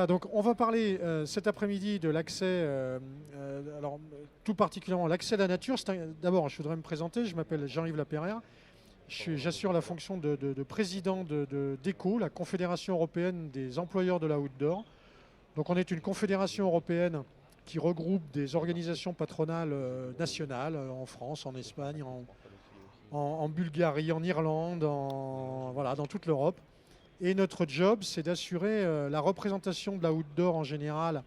Voilà, donc on va parler cet après-midi de l'accès, alors tout particulièrement l'accès à la nature. D'abord, je voudrais me présenter, je m'appelle Jean-Yves Lapeyrière, j'assure la fonction de président d'ECO, la Confédération européenne des employeurs de la outdoor. Donc on est une confédération européenne qui regroupe des organisations patronales nationales en France, en Espagne, en Bulgarie, en Irlande, voilà, dans toute l'Europe. Et notre job, c'est d'assurer la représentation de la outdoor en général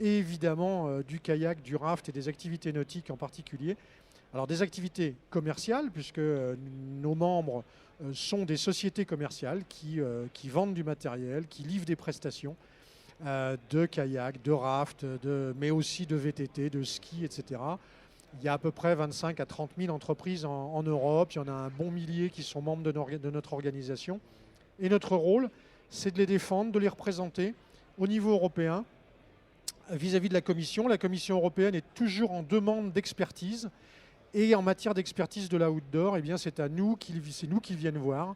et évidemment du kayak, du raft et des activités nautiques en particulier. Alors des activités commerciales, puisque nos membres sont des sociétés commerciales qui vendent du matériel, qui livrent des prestations de kayak, de raft, mais aussi de VTT, de ski, etc. Il y a à peu près 25 à 30 000 entreprises en Europe. Il y en a un bon millier qui sont membres de notre organisation. Et notre rôle, c'est de les défendre, de les représenter au niveau européen vis-à-vis de la Commission. La Commission européenne est toujours en demande d'expertise. Et en matière d'expertise de la outdoor, eh bien, c'est nous qu'ils viennent voir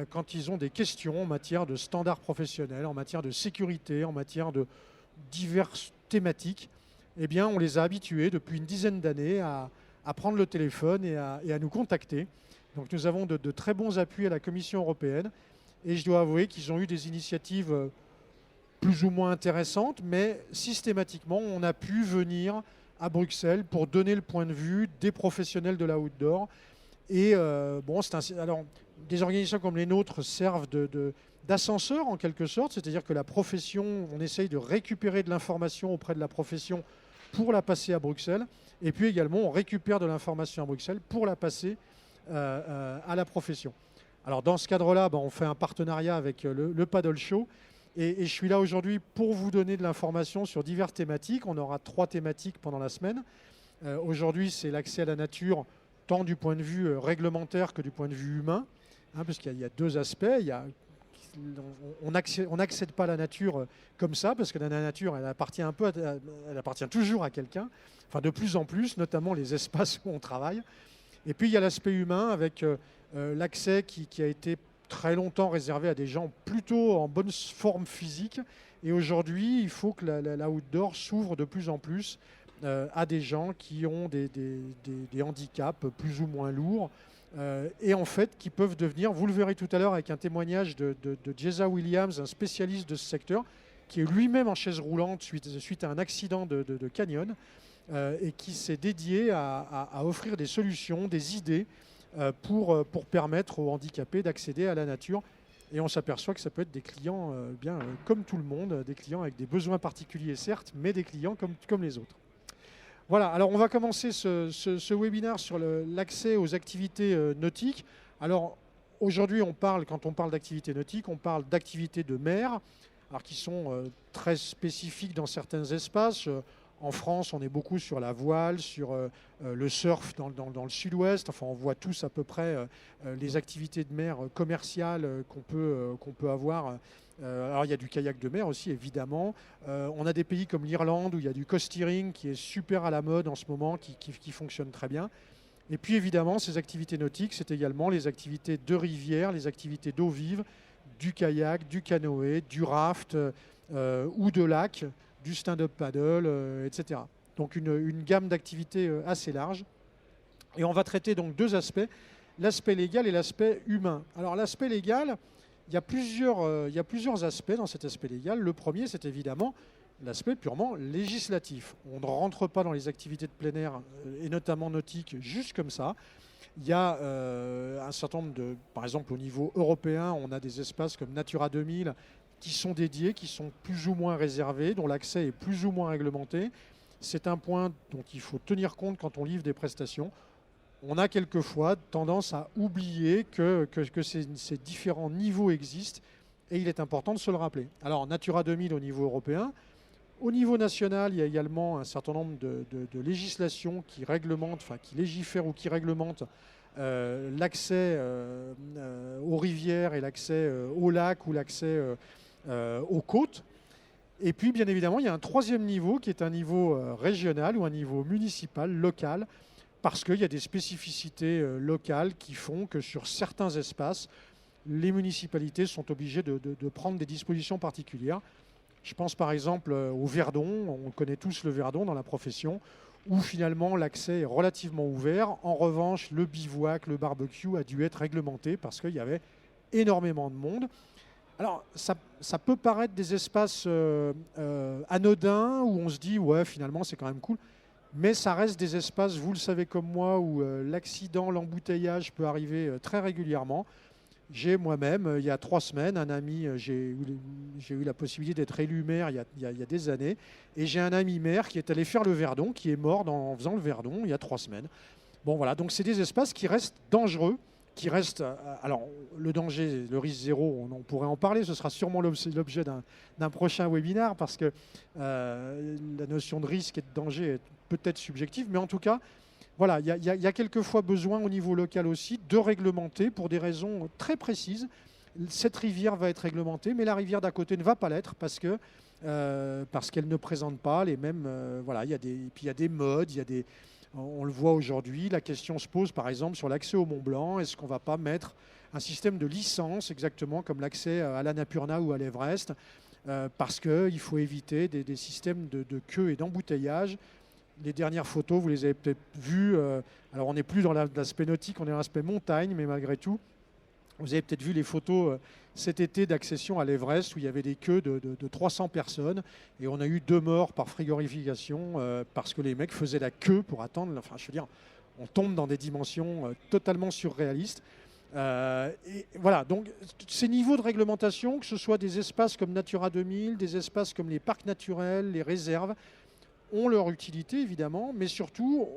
quand ils ont des questions en matière de standards professionnels, en matière de sécurité, en matière de diverses thématiques. Eh bien, on les a habitués depuis une dizaine d'années à prendre le téléphone et à nous contacter. Donc nous avons de très bons appuis à la Commission européenne. Et je dois avouer qu'ils ont eu des initiatives plus ou moins intéressantes, mais systématiquement, on a pu venir à Bruxelles pour donner le point de vue des professionnels de la outdoor. Et alors, des organisations comme les nôtres servent d'ascenseur en quelque sorte, c'est-à-dire que la profession, on essaye de récupérer de l'information auprès de la profession pour la passer à Bruxelles. Et puis également, on récupère de l'information à Bruxelles pour la passer à la profession. Alors dans ce cadre-là, on fait un partenariat avec le Paddle Show et je suis là aujourd'hui pour vous donner de l'information sur diverses thématiques. On aura 3 thématiques pendant la semaine. Aujourd'hui, c'est l'accès à la nature, tant du point de vue réglementaire que du point de vue humain, parce qu'il y a 2 aspects. On n'accède pas à la nature comme ça, parce que la nature, elle appartient toujours à quelqu'un, enfin de plus en plus, notamment les espaces où on travaille. Et puis il y a l'aspect humain avec l'accès qui a été très longtemps réservé à des gens plutôt en bonne forme physique. Et aujourd'hui, il faut que la outdoor s'ouvre de plus en plus à des gens qui ont des handicaps plus ou moins lourds et en fait qui peuvent devenir, vous le verrez tout à l'heure avec un témoignage de Jeza Williams, un spécialiste de ce secteur, qui est lui-même en chaise roulante suite à un accident de canyon et qui s'est dédié à offrir des solutions, des idées pour permettre aux handicapés d'accéder à la nature. Et on s'aperçoit que ça peut être des clients comme tout le monde, des clients avec des besoins particuliers certes, mais des clients comme les autres. Voilà, alors on va commencer ce webinaire sur l'accès aux activités nautiques. Alors aujourd'hui, quand on parle d'activités nautiques, on parle d'activités de mer, alors qui sont très spécifiques dans certains espaces. En France, on est beaucoup sur la voile, sur le surf dans le sud-ouest. Enfin, on voit tous à peu près les activités de mer commerciales qu'on peut avoir. Alors, il y a du kayak de mer aussi, évidemment. On a des pays comme l'Irlande où il y a du coast-steering qui est super à la mode en ce moment, qui fonctionne très bien. Et puis, évidemment, ces activités nautiques, c'est également les activités de rivière, les activités d'eau vive, du kayak, du canoë, du raft ou de lac, du stand-up paddle, etc. Donc une gamme d'activités assez large. Et on va traiter donc 2 aspects, l'aspect légal et l'aspect humain. Alors l'aspect légal, il y a plusieurs aspects dans cet aspect légal. Le premier, c'est évidemment l'aspect purement législatif. On ne rentre pas dans les activités de plein air, et notamment nautiques, juste comme ça. Il y a un certain nombre par exemple au niveau européen, on a des espaces comme Natura 2000, qui sont dédiés, qui sont plus ou moins réservés, dont l'accès est plus ou moins réglementé. C'est un point dont il faut tenir compte quand on livre des prestations. On a quelquefois tendance à oublier que ces différents niveaux existent et il est important de se le rappeler. Alors, Natura 2000 au niveau européen. Au niveau national, il y a également un certain nombre de législations qui réglementent, enfin qui légifèrent ou qui réglementent l'accès aux rivières et l'accès aux lacs ou l'accès aux côtes. Et puis, bien évidemment, il y a un 3e niveau qui est un niveau régional ou un niveau municipal, local, parce qu'il y a des spécificités locales qui font que sur certains espaces, les municipalités sont obligées de prendre des dispositions particulières. Je pense par exemple au Verdon, on connaît tous le Verdon dans la profession, où finalement l'accès est relativement ouvert. En revanche, le bivouac, le barbecue a dû être réglementé parce qu'il y avait énormément de monde. Alors, ça peut paraître des espaces anodins où on se dit, ouais, finalement, c'est quand même cool. Mais ça reste des espaces, vous le savez comme moi, où l'accident, l'embouteillage peut arriver très régulièrement. J'ai moi-même, il y a 3 semaines, un ami, j'ai eu la possibilité d'être élu maire il y a des années, et j'ai un ami maire qui est allé faire le Verdon, qui est mort en faisant le Verdon il y a 3 semaines. Bon voilà, donc c'est des espaces qui restent dangereux, qui restent... alors le danger, le risque zéro, on pourrait en parler, ce sera sûrement l'objet d'un prochain webinaire, parce que la notion de risque et de danger est peut-être subjective, mais en tout cas, voilà, il y a quelquefois besoin au niveau local aussi de réglementer pour des raisons très précises. Cette rivière va être réglementée, mais la rivière d'à côté ne va pas l'être parce qu'elle ne présente pas les mêmes. Voilà, puis il y a des modes, on le voit aujourd'hui. La question se pose par exemple sur l'accès au Mont Blanc. Est-ce qu'on ne va pas mettre un système de licence exactement comme l'accès à l'Annapurna ou à l'Everest, parce qu'il faut éviter des systèmes de queue et d'embouteillage. Les dernières photos, vous les avez peut-être vues. Alors, on n'est plus dans l'aspect nautique, on est dans l'aspect montagne, mais malgré tout, vous avez peut-être vu les photos cet été d'accession à l'Everest où il y avait des queues de 300 personnes et on a eu 2 morts par frigorification parce que les mecs faisaient la queue pour attendre. Enfin, je veux dire, on tombe dans des dimensions totalement surréalistes. Et voilà, donc ces niveaux de réglementation, que ce soit des espaces comme Natura 2000, des espaces comme les parcs naturels, les réserves, ont leur utilité évidemment, mais surtout,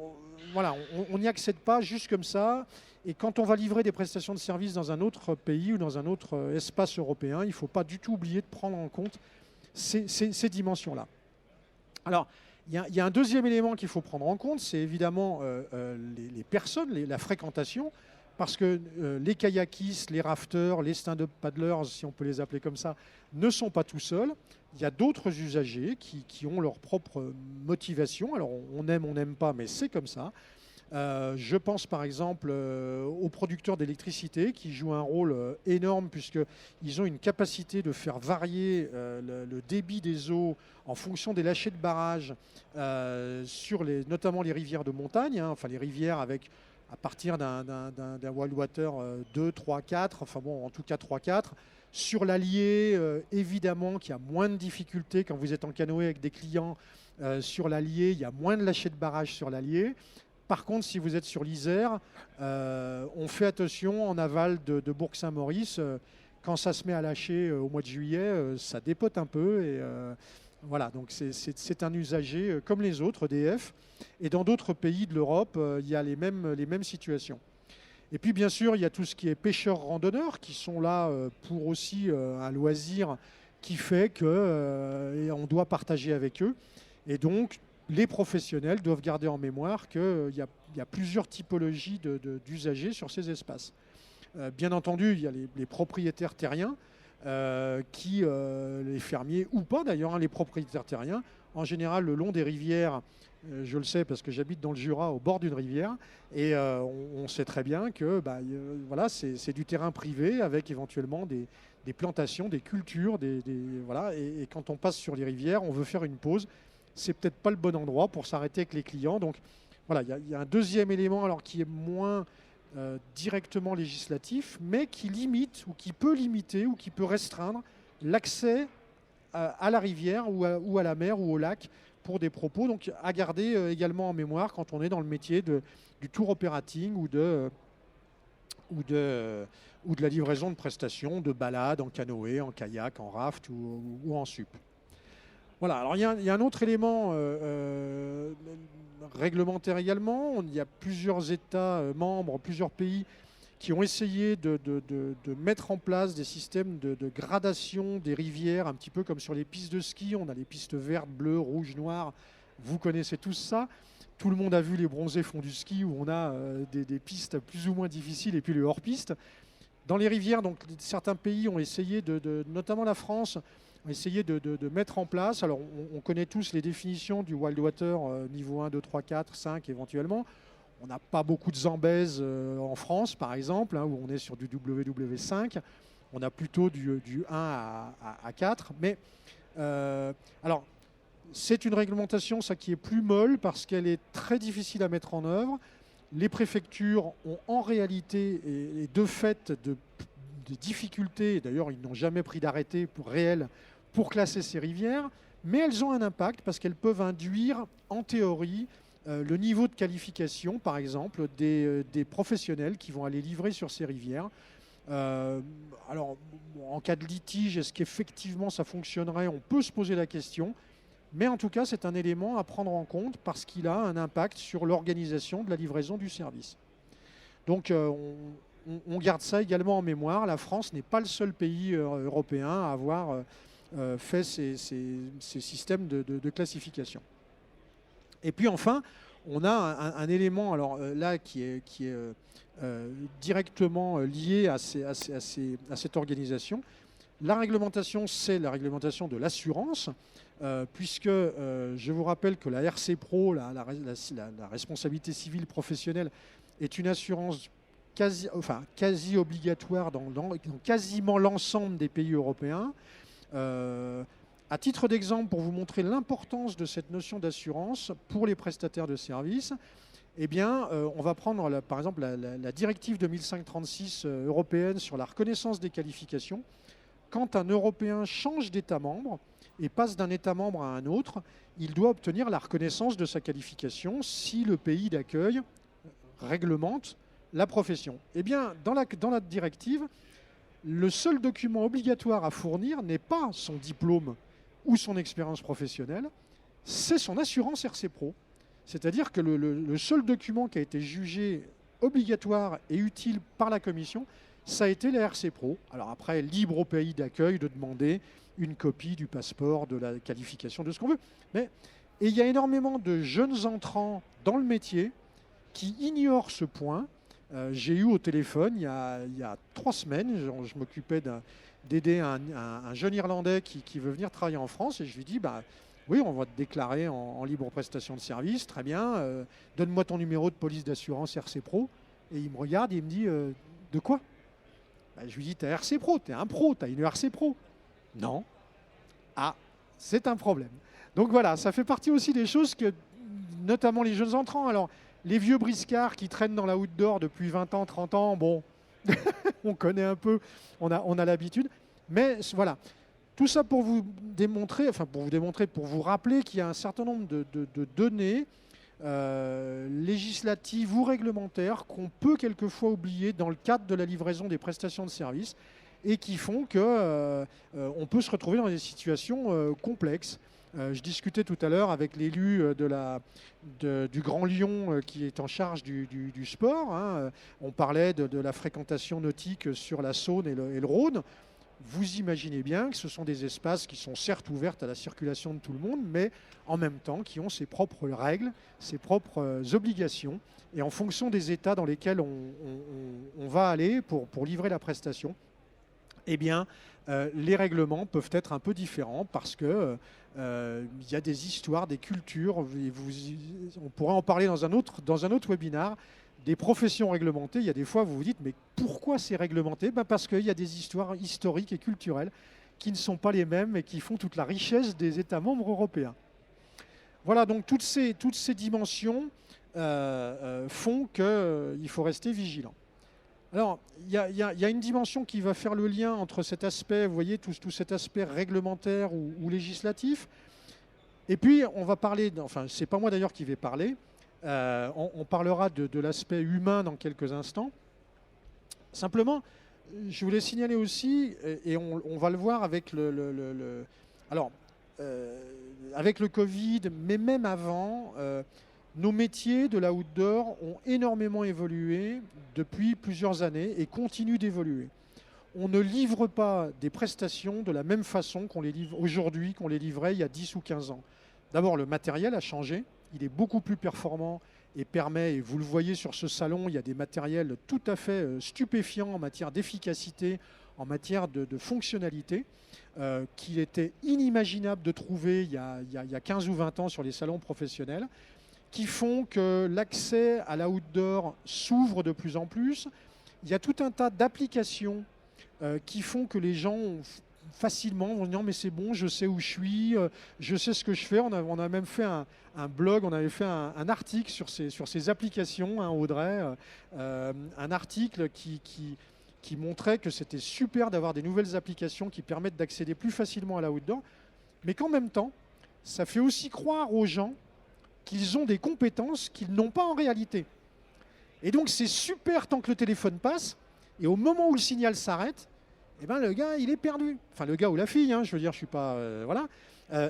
voilà, on n'y accède pas juste comme ça. Et quand on va livrer des prestations de services dans un autre pays ou dans un autre espace européen, il ne faut pas du tout oublier de prendre en compte ces dimensions-là. Alors, il y a un deuxième élément qu'il faut prendre en compte, c'est évidemment les personnes, la fréquentation, parce que les kayakistes, les rafters, les stand-up paddlers, si on peut les appeler comme ça, ne sont pas tout seuls. Il y a d'autres usagers qui ont leur propre motivation. Alors on aime, on n'aime pas, mais c'est comme ça. Je pense par exemple aux producteurs d'électricité qui jouent un rôle énorme puisqu'ils ont une capacité de faire varier le débit des eaux en fonction des lâchers de barrage sur notamment les rivières de montagne, hein, enfin les rivières avec à partir d'un wild water 2, 3, 4, enfin bon en tout cas 3, 4. Sur l'Allier, évidemment qu'il y a moins de difficultés quand vous êtes en canoë avec des clients. Sur l'Allier, il y a moins de lâchers de barrage sur l'Allier. Par contre, si vous êtes sur l'Isère, on fait attention en aval de Bourg-Saint-Maurice. Quand ça se met à lâcher au mois de juillet, ça dépote un peu. Et voilà, donc c'est un usager comme les autres, EDF. Et dans d'autres pays de l'Europe, il y a les mêmes situations. Et puis bien sûr, il y a tout ce qui est pêcheurs-randonneurs qui sont là pour aussi un loisir qui fait qu'on doit partager avec eux. Et donc, les professionnels doivent garder en mémoire qu'il y a plusieurs typologies d'usagers sur ces espaces. Bien entendu, il y a les propriétaires terriens, les fermiers ou pas d'ailleurs, hein, les propriétaires terriens, en général le long des rivières. Je le sais parce que j'habite dans le Jura au bord d'une rivière et on sait très bien que voilà, c'est du terrain privé avec éventuellement des plantations, des cultures, voilà, et quand on passe sur les rivières, on veut faire une pause. C'est peut-être pas le bon endroit pour s'arrêter avec les clients. Donc voilà, il y a un deuxième élément alors qui est moins directement législatif, mais qui limite ou qui peut limiter ou qui peut restreindre l'accès à la rivière ou à la mer ou au lac pour des propos. Donc à garder également en mémoire quand on est dans le métier du tour operating ou de la livraison de prestations, de balades en canoë, en kayak, en raft ou en sup. Voilà, alors il y a un autre élément réglementaire également. Il y a plusieurs États membres, plusieurs pays qui ont essayé de mettre en place des systèmes de gradation des rivières, un petit peu comme sur les pistes de ski. On a les pistes vertes, bleues, rouges, noires. Vous connaissez tous ça. Tout le monde a vu les bronzés font du ski où on a des pistes plus ou moins difficiles et puis les hors-pistes. Dans les rivières, donc, certains pays ont essayé, notamment la France, ont essayé de mettre en place. Alors, on connaît tous les définitions du wild water niveau 1, 2, 3, 4, 5 éventuellement. On n'a pas beaucoup de Zambèze en France, par exemple, hein, où on est sur du WW5. On a plutôt du 1 à 4. Mais Alors, c'est une réglementation, ça, qui est plus molle parce qu'elle est très difficile à mettre en œuvre. Les préfectures ont en réalité et de fait des difficultés, d'ailleurs ils n'ont jamais pris d'arrêté réel pour classer ces rivières, mais elles ont un impact parce qu'elles peuvent induire en théorie le niveau de qualification, par exemple, des professionnels qui vont aller livrer sur ces rivières. Alors, en cas de litige, est-ce qu'effectivement ça fonctionnerait? On peut se poser la question. Mais en tout cas, c'est un élément à prendre en compte parce qu'il a un impact sur l'organisation de la livraison du service. Donc, on garde ça également en mémoire. La France n'est pas le seul pays européen à avoir fait ces systèmes de classification. Et puis enfin, on a un élément alors, là qui est directement lié à cette organisation. La réglementation, c'est la réglementation de l'assurance. Puisque je vous rappelle que la RC Pro, la responsabilité civile professionnelle, est une assurance quasi obligatoire dans quasiment l'ensemble des pays européens. À titre d'exemple, pour vous montrer l'importance de cette notion d'assurance pour les prestataires de services, eh bien, on va prendre par exemple la directive 2005/36 européenne sur la reconnaissance des qualifications. Quand un Européen change d'État membre et passe d'un État membre à un autre, il doit obtenir la reconnaissance de sa qualification si le pays d'accueil réglemente la profession. Eh bien, dans la directive, le seul document obligatoire à fournir n'est pas son diplôme ou son expérience professionnelle, c'est son assurance RC Pro. C'est-à-dire que le seul document qui a été jugé obligatoire et utile par la Commission, ça a été la RC Pro. Alors après, libre au pays d'accueil de demander une copie du passeport, de la qualification, de ce qu'on veut. Et il y a énormément de jeunes entrants dans le métier qui ignorent ce point. J'ai eu au téléphone il y a 3 semaines, je m'occupais d'aider un jeune Irlandais qui veut venir travailler en France et je lui dis, oui, on va te déclarer en libre prestation de service, très bien, donne-moi ton numéro de police d'assurance RC Pro. Et il me regarde et il me dit, de quoi? Je lui dis, t'es RC Pro, t'es un pro, t'as une RC Pro. Non. Ah, c'est un problème. Donc voilà, ça fait partie aussi des choses que, notamment les jeunes entrants, alors les vieux briscards qui traînent dans la outdoor depuis 20 ans, 30 ans, bon, on connaît un peu, on a l'habitude. Mais voilà, tout ça pour vous démontrer, pour vous rappeler qu'il y a un certain nombre de données législatives ou réglementaires qu'on peut quelquefois oublier dans le cadre de la livraison des prestations de services et qui font qu'on peut se retrouver dans des situations complexes. Je discutais tout à l'heure avec l'élu du Grand Lyon qui est en charge du sport. Hein. On parlait de la fréquentation nautique sur la Saône et le Rhône. Vous imaginez bien que ce sont des espaces qui sont certes ouverts à la circulation de tout le monde, mais en même temps qui ont ses propres règles, ses propres obligations. Et en fonction des états dans lesquels on va aller pour livrer la prestation, eh bien, les règlements peuvent être un peu différents parce que il y a des histoires, des cultures, on pourra en parler dans un autre webinaire, des professions réglementées. Il y a des fois, vous vous dites, mais pourquoi c'est réglementé? Parce qu'il y a des histoires historiques et culturelles qui ne sont pas les mêmes et qui font toute la richesse des États membres européens. Voilà, donc toutes ces dimensions font qu'il faut rester vigilant. Alors, il y a une dimension qui va faire le lien entre cet aspect, vous voyez, tout cet aspect réglementaire ou législatif. Et puis, on va parler, enfin, c'est pas moi d'ailleurs qui vais parler, on parlera de l'aspect humain dans quelques instants. Simplement, je voulais signaler aussi, et on va le voir avec avec le Covid, mais même avant, nos métiers de la outdoor ont énormément évolué depuis plusieurs années et continuent d'évoluer. On ne livre pas des prestations de la même façon qu'on les livre aujourd'hui, qu'on les livrait il y a 10 ou 15 ans. D'abord, le matériel a changé, il est beaucoup plus performant et permet, et vous le voyez sur ce salon, il y a des matériels tout à fait stupéfiants en matière d'efficacité, en matière de fonctionnalité, qu'il était inimaginable de trouver il y a 15 ou 20 ans sur les salons professionnels, qui font que l'accès à l'outdoor s'ouvre de plus en plus. Il y a tout un tas d'applications qui font que les gens facilement, vont dire mais c'est bon, je sais où je suis, je sais ce que je fais. On a même fait un blog, on avait fait un article sur ces applications, hein, Audrey, un article qui montrait que c'était super d'avoir des nouvelles applications qui permettent d'accéder plus facilement à la outdoor, mais qu'en même temps, ça fait aussi croire aux gens qu'ils ont des compétences qu'ils n'ont pas en réalité. Et donc c'est super tant que le téléphone passe, et au moment où le signal s'arrête, eh ben, le gars, il est perdu. Enfin, le gars ou la fille, hein, je veux dire, je suis pas... voilà.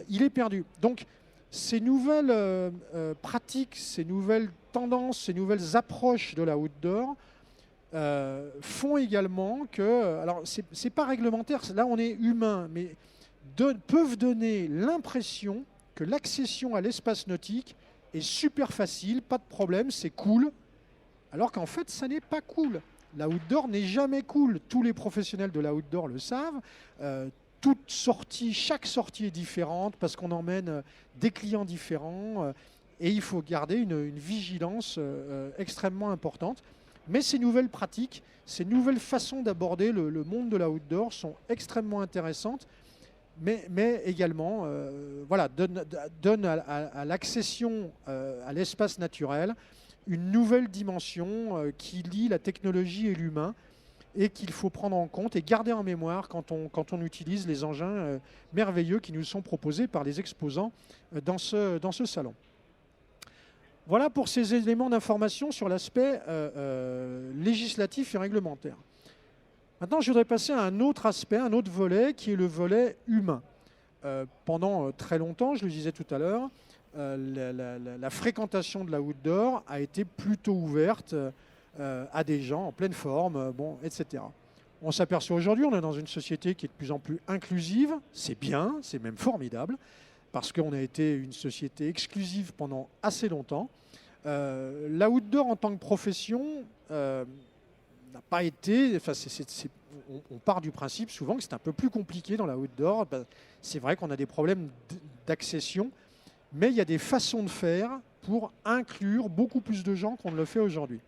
Il est perdu. Donc, ces nouvelles pratiques, ces nouvelles tendances, ces nouvelles approches de la outdoor font également que... Alors, c'est pas réglementaire, là, on est humain, mais peuvent donner l'impression que l'accession à l'espace nautique est super facile, pas de problème, c'est cool, alors qu'en fait, ça n'est pas cool. L'outdoor n'est jamais cool. Tous les professionnels de l'outdoor le savent. Chaque sortie est différente parce qu'on emmène des clients différents et il faut garder une vigilance extrêmement importante. Mais ces nouvelles pratiques, ces nouvelles façons d'aborder le monde de l'outdoor sont extrêmement intéressantes, mais également voilà, donnent à l'accession à l'espace naturel une nouvelle dimension qui lie la technologie et l'humain et qu'il faut prendre en compte et garder en mémoire quand on utilise les engins merveilleux qui nous sont proposés par les exposants dans ce salon. Voilà pour ces éléments d'information sur l'aspect législatif et réglementaire. Maintenant, je voudrais passer à un autre aspect, un autre volet, qui est le volet humain. Pendant très longtemps, je le disais tout à l'heure, la fréquentation de la outdoor a été plutôt ouverte à des gens en pleine forme, bon, etc. On s'aperçoit aujourd'hui, on est dans une société qui est de plus en plus inclusive, c'est bien, c'est même formidable, parce qu'on a été une société exclusive pendant assez longtemps. La outdoor en tant que profession n'a pas été... Enfin, on part du principe souvent que c'est un peu plus compliqué dans la outdoor. C'est vrai qu'on a des problèmes d'accession, mais il y a des façons de faire pour inclure beaucoup plus de gens qu'on ne le fait aujourd'hui.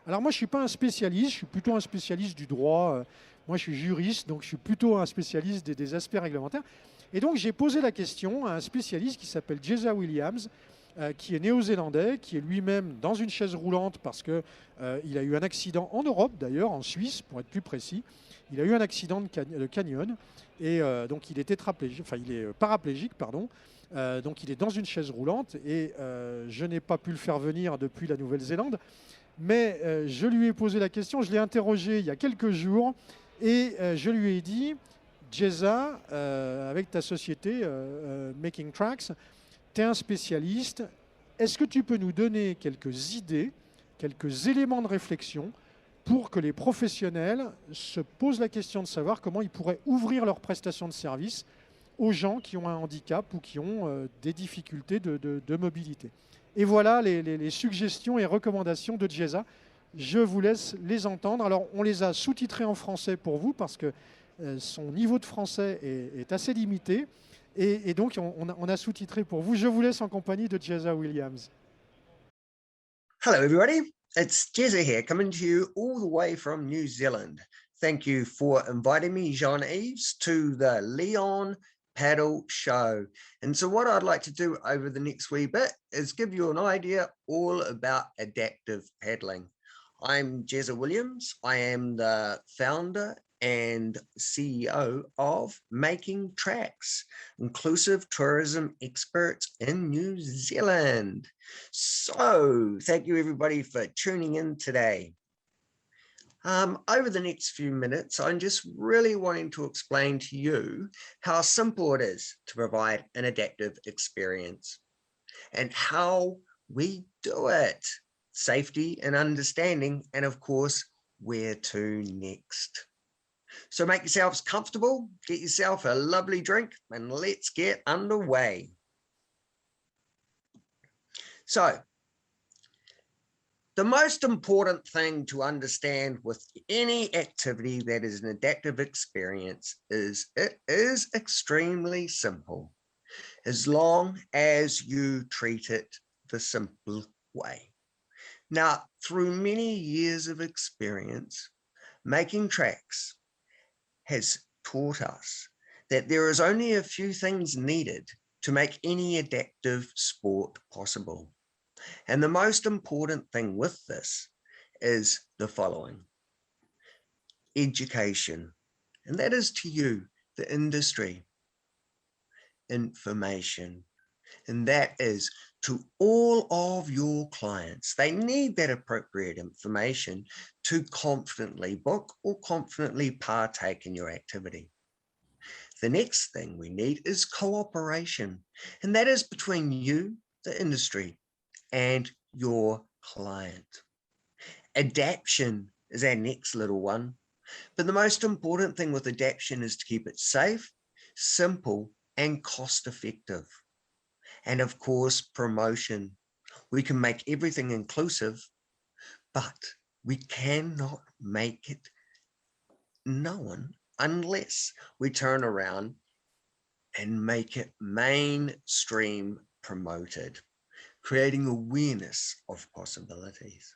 Alors moi, je ne suis pas un spécialiste, je suis plutôt un spécialiste du droit. Moi, je suis juriste, donc je suis plutôt un spécialiste des aspects réglementaires. Et donc, j'ai posé la question à un spécialiste qui s'appelle Jeza Williams, qui est néo-zélandais, qui est lui-même dans une chaise roulante parce qu'il a eu un accident en Europe, d'ailleurs, en Suisse, pour être plus précis. Il a eu un accident de canyon et donc il est tétraplégique, enfin il est paraplégique, pardon. Donc il est dans une chaise roulante et je n'ai pas pu le faire venir depuis la Nouvelle-Zélande. Mais je lui ai posé la question, je l'ai interrogé il y a quelques jours et je lui ai dit, Jeza, avec ta société Making Tracks, tu es un spécialiste, est-ce que tu peux nous donner quelques idées, quelques éléments de réflexion pour que les professionnels se posent la question de savoir comment ils pourraient ouvrir leurs prestations de services aux gens qui ont un handicap ou qui ont des difficultés de mobilité. Et voilà les suggestions et recommandations de Jeza. Je vous laisse les entendre. Alors, on les a sous-titrés en français pour vous parce que son niveau de français est assez limité. Et donc, on a sous-titré pour vous. Je vous laisse en compagnie de Jeza Williams. Hello, everybody. It's Jeza here, coming to you all the way from New Zealand. Thank you for inviting me, Jean-Yves, to the Leon Paddle Show. And so what I'd like to do over the next wee bit is give you an idea all about adaptive paddling. I'm Jeza Williams. I am the founder and CEO of Making Tracks, inclusive tourism experts in New Zealand. So thank you everybody for tuning in today. Over the next few minutes, I'm just really wanting to explain to you how simple it is to provide an adaptive experience and how we do it. Safety and understanding, and of course, where to next. So make yourselves comfortable, get yourself a lovely drink, and let's get underway. So, the most important thing to understand with any activity that is an adaptive experience is it is extremely simple, as long as you treat it the simple way. Now, through many years of experience, Making Tracks has taught us that there is only a few things needed to make any adaptive sport possible. And the most important thing with this is the following: education, and that is to you, the industry; information, and that is to all of your clients. They need that appropriate information to confidently book or confidently partake in your activity. The next thing we need is cooperation, and that is between you, the industry, and your client. Adaption is our next little one, but the most important thing with adaption is to keep it safe, simple, and cost effective. And of course, promotion. We can make everything inclusive, but we cannot make it known unless we turn around and make it mainstream promoted, creating awareness of possibilities.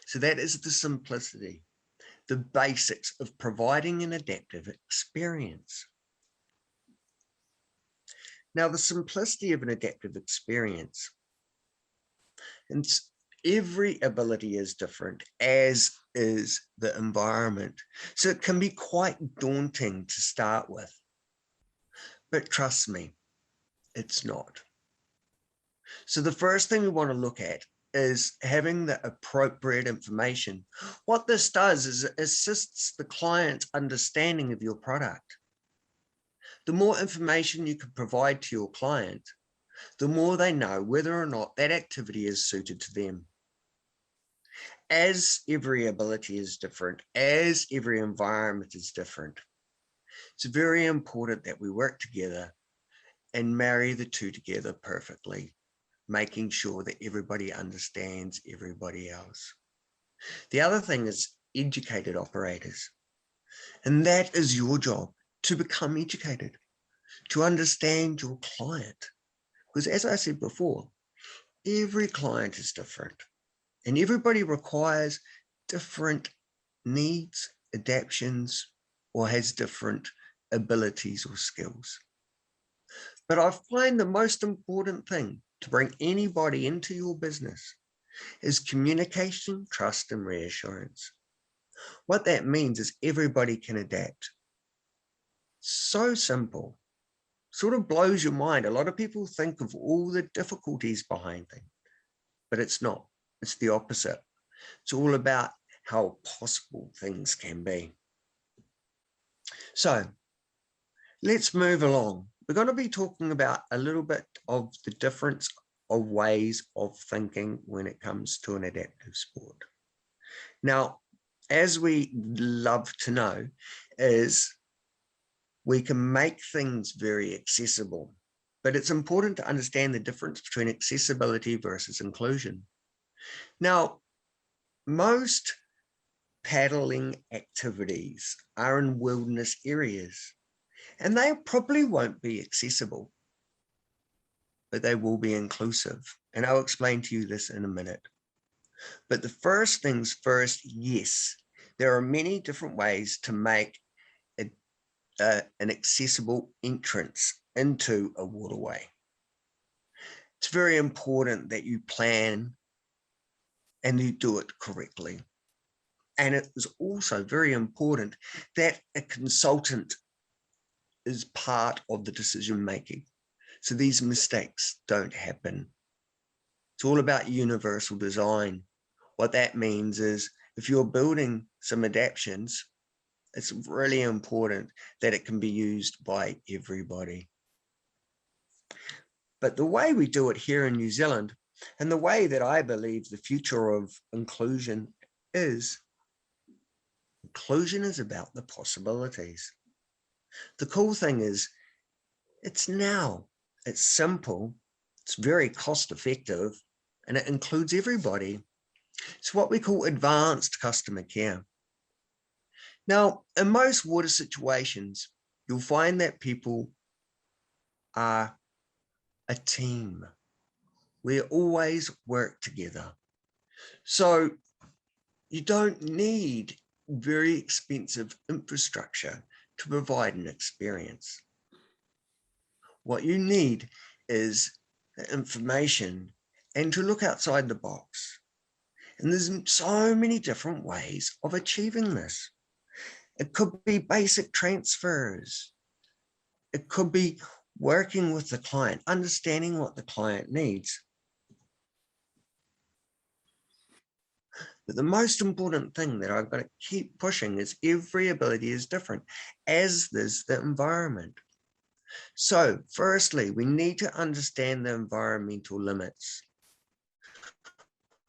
So that is the simplicity, the basics of providing an adaptive experience. Now, the simplicity of an adaptive experience, and every ability is different, as is the environment. So it can be quite daunting to start with. But trust me, it's not. So the first thing we want to look at is having the appropriate information. What this does is it assists the client's understanding of your product. The more information you can provide to your client, the more they know whether or not that activity is suited to them. As every ability is different, as every environment is different, it's very important that we work together and marry the two together perfectly, making sure that everybody understands everybody else. The other thing is educated operators. And that is your job, to become educated, to understand your client. Because as I said before, every client is different and everybody requires different needs, adaptations, or has different abilities or skills. But I find the most important thing to bring anybody into your business is communication, trust, and reassurance. What that means is everybody can adapt. So simple, sort of blows your mind. A lot of people think of all the difficulties behind things, but it's not. It's the opposite. It's all about how possible things can be. So let's move along. We're going to be talking about a little bit of the difference of ways of thinking when it comes to an adaptive sport. Now, as we love to know, is we can make things very accessible, but it's important to understand the difference between accessibility versus inclusion. Now, most paddling activities are in wilderness areas, and they probably won't be accessible, but they will be inclusive. And I'll explain to you this in a minute. But the first things first, yes, there are many different ways to make an accessible entrance into a waterway. It's very important that you plan and you do it correctly. And it is also very important that a consultant is part of the decision making, so these mistakes don't happen. It's all about universal design. What that means is if you're building some adaptations, it's really important that it can be used by everybody. But the way we do it here in New Zealand, and the way that I believe the future of inclusion is about the possibilities. The cool thing is, it's now, it's simple, it's very cost effective, and it includes everybody. It's what we call advanced customer care. Now, in most water situations, you'll find that people are a team. We always work together. So you don't need very expensive infrastructure to provide an experience. What you need is the information and to look outside the box. And there's so many different ways of achieving this. It could be basic transfers. It could be working with the client, understanding what the client needs. But the most important thing that I've got to keep pushing is every ability is different, as is the environment. So firstly, we need to understand the environmental limits.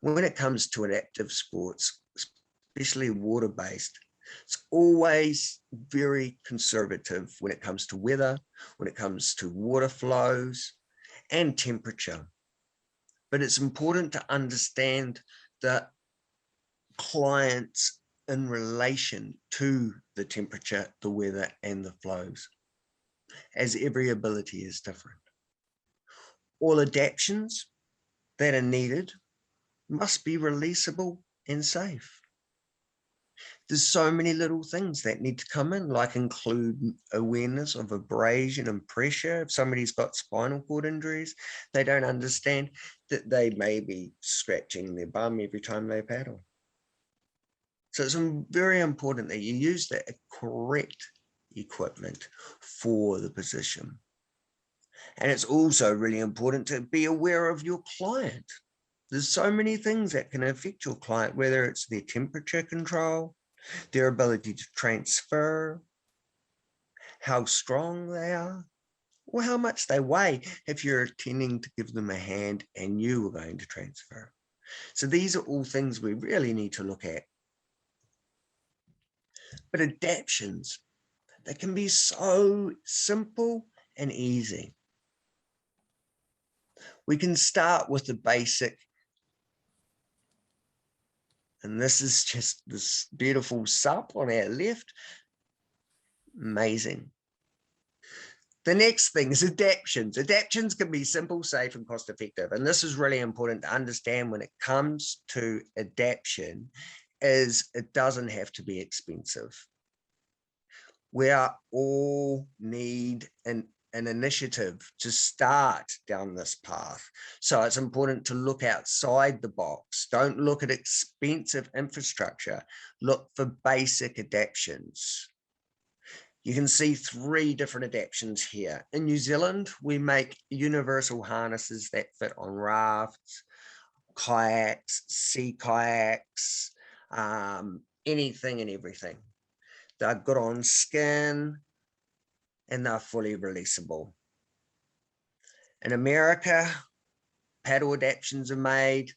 When it comes to adaptive sports, especially water-based, it's always very conservative when it comes to weather, when it comes to water flows and temperature. But it's important to understand the clients in relation to the temperature, the weather, and the flows, as every ability is different. All adaptations that are needed must be releasable and safe. There's so many little things that need to come in, like include awareness of abrasion and pressure. If somebody's got spinal cord injuries, they don't understand that they may be scratching their bum every time they paddle. So it's very important that you use the correct equipment for the position. And it's also really important to be aware of your client. There's so many things that can affect your client, whether it's their temperature control, their ability to transfer, how strong they are, or how much they weigh if you're intending to give them a hand and you are going to transfer. So these are all things we really need to look at. But adaptations, they can be so simple and easy. We can start with the basic. And this is just this beautiful sup on our left. Amazing. The next thing is adaptations. Adaptations can be simple, safe, and cost effective. And this is really important to understand when it comes to adaptation, is it doesn't have to be expensive. We all need an initiative to start down this path. So it's important to look outside the box. Don't look at expensive infrastructure. Look for basic adaptations. You can see 3 different adaptations here. In New Zealand, we make universal harnesses that fit on rafts, kayaks, sea kayaks, anything and everything. They're good on skin and they're fully releasable. In America, paddle adaptations are made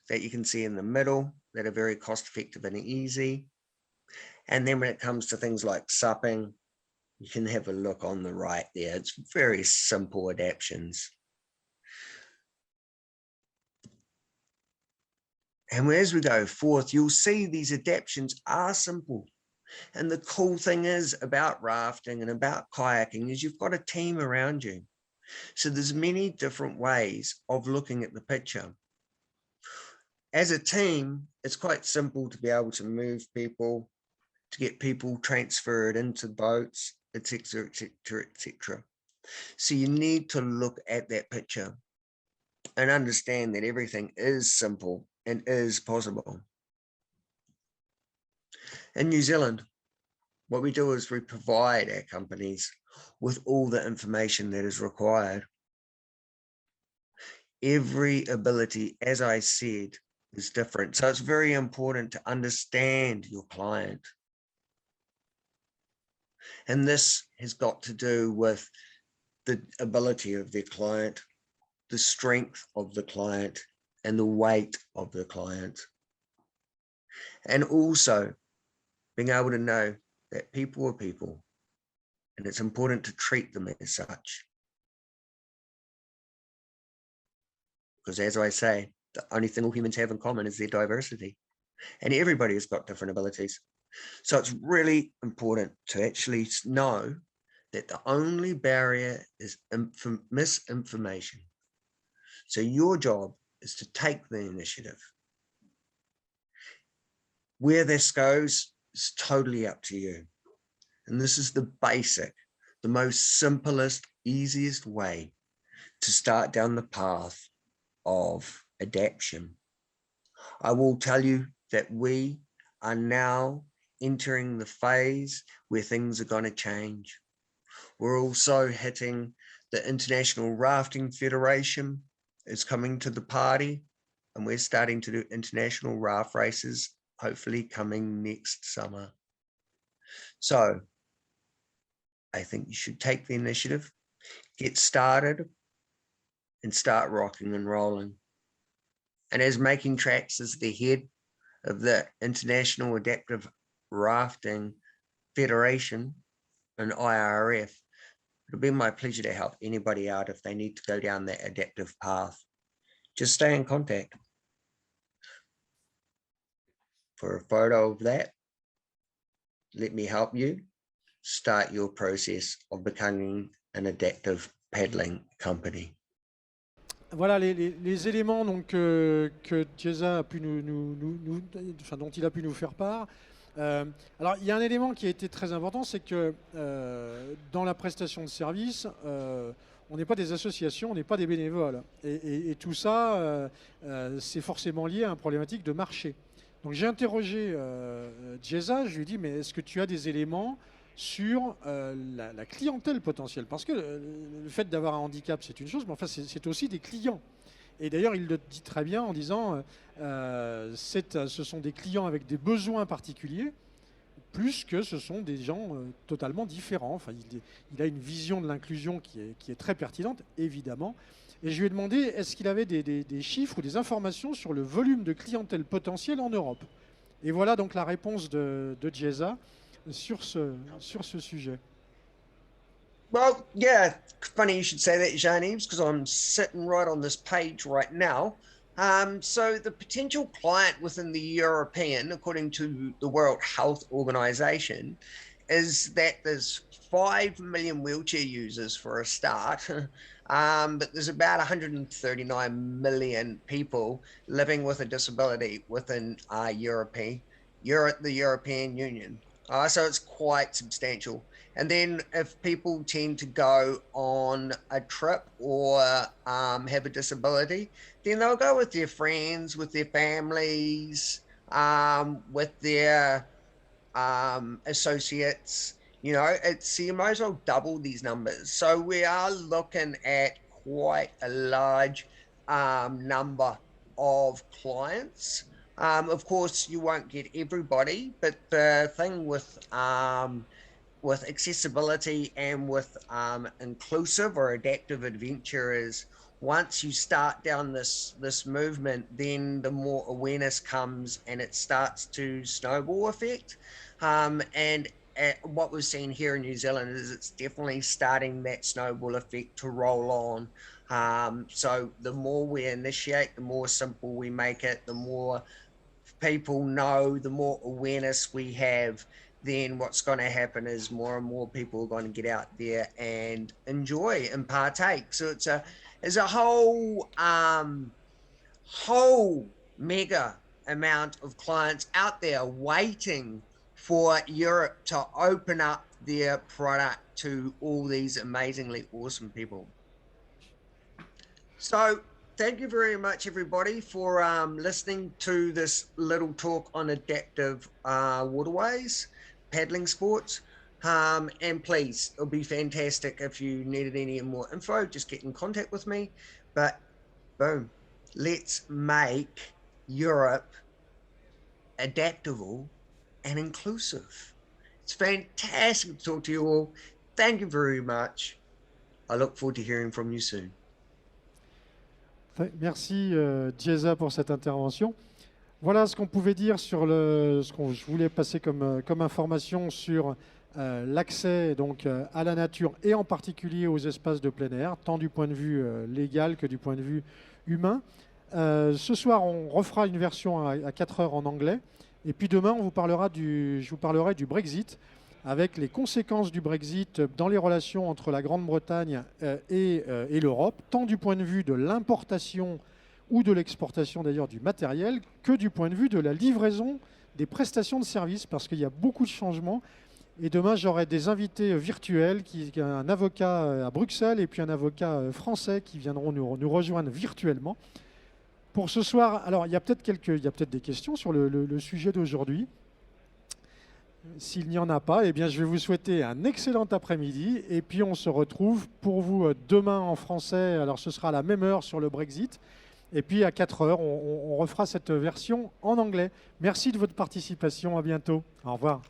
that you can see in the middle that are very cost effective and easy. And then when it comes to things like supping, you can have a look on the right there. It's very simple adaptations. And as we go forth, you'll see these adaptations are simple. And the cool thing is about rafting and about kayaking is you've got a team around you. So there's many different ways of looking at the picture. As a team, it's quite simple to be able to move people, to get people transferred into boats, etc., etc., etc. So you need to look at that picture and understand that everything is simple and is possible. In New Zealand, what we do is we provide our companies with all the information that is required. Every ability, as I said, is different. So it's very important to understand your client. And this has got to do with the ability of their client, the strength of the client, and the weight of the client. And also being able to know that people are people, and it's important to treat them as such. Because as I say, the only thing all humans have in common is their diversity, and everybody has got different abilities. So it's really important to actually know that the only barrier is misinformation. So your job is to take the initiative. Where this goes is totally up to you. And this is the basic, the most simplest, easiest way to start down the path of adaptation. I will tell you that we are now entering the phase where things are going to change. We're also hitting the International Rafting Federation is coming to the party, and we're starting to do international raft races, hopefully coming next summer. So I think you should take the initiative, get started, and start rocking and rolling. And as Making Tracks is the head of the International Adaptive Rafting Federation and IRF, it'll be my pleasure to help anybody out if they need to go down that adaptive path. Just stay in contact. For a photo of that, let me help you start your process of becoming an adaptive paddling company. Voilà les éléments donc, que Jeza a pu enfin, dont il a pu nous faire part. Alors, il y a un élément qui a été très important, c'est que dans la prestation de service, on n'est pas des associations, on n'est pas des bénévoles. Et tout ça, c'est forcément lié à une problématique de marché. Donc, j'ai interrogé Jeza, je lui ai dit, mais est-ce que tu as des éléments sur la clientèle potentielle? Parce que le fait d'avoir un handicap, c'est une chose, mais enfin, c'est aussi des clients. Et d'ailleurs, il le dit très bien en disant ce sont des clients avec des besoins particuliers, plus que ce sont des gens totalement différents. Enfin, il a une vision de l'inclusion qui est très pertinente, évidemment. Et je lui ai demandé, est-ce qu'il avait des chiffres ou des informations sur le volume de clientèle potentielle en Europe? Et voilà donc la réponse de Jeza sur ce sujet. Well, yeah, funny you should say that, Jean-Yves, because I'm sitting right on this page right now. So the potential client within the European, according to the World Health Organization, is that there's 5 million wheelchair users for a start, but there's about 139 million people living with a disability within the European Union. So it's quite substantial. And then if people tend to go on a trip or have a disability, then they'll go with their friends, with their families, with their associates. You know, so you might as well double these numbers. So we are looking at quite a large number of clients. Of course, you won't get everybody, but the thing with accessibility and with inclusive or adaptive adventure is once you start down this movement, then the more awareness comes and it starts to snowball effect. And what we've seen here in New Zealand is it's definitely starting that snowball effect to roll on. So the more we initiate, the more simple we make it, the more people know, the more awareness we have, then what's going to happen is more and more people are going to get out there and enjoy and partake. So it's a whole mega amount of clients out there waiting for Europe to open up their product to all these amazingly awesome people. So thank you very much, everybody, for listening to this little talk on adaptive waterways, paddling sports. And please, it'll be fantastic if you needed any more info, just get in contact with me. But boom, let's make Europe adaptable and inclusive. It's fantastic to talk to you all. Thank you very much. I look forward to hearing from you soon. Merci Jeza pour cette intervention. Voilà ce qu'on pouvait dire sur ce que je voulais passer comme information sur l'accès donc à la nature et en particulier aux espaces de plein air, tant du point de vue légal que du point de vue humain. Ce soir, on refera une version à 4 heures en anglais. Et puis demain, je vous parlerai du Brexit, avec les conséquences du Brexit dans les relations entre la Grande-Bretagne et l'Europe, tant du point de vue de l'importation ou de l'exportation d'ailleurs du matériel, que du point de vue de la livraison des prestations de services, parce qu'il y a beaucoup de changements Et demain, j'aurai des invités virtuels, un avocat à Bruxelles et puis un avocat français qui viendront nous rejoindre virtuellement. Pour ce soir, alors il y a peut-être des questions sur le sujet d'aujourd'hui. S'il n'y en a pas, eh bien, je vais vous souhaiter un excellent après-midi. Et puis, on se retrouve pour vous demain en français. Alors, ce sera à la même heure sur le Brexit. Et puis, à 4 heures, on refera cette version en anglais. Merci de votre participation. À bientôt. Au revoir.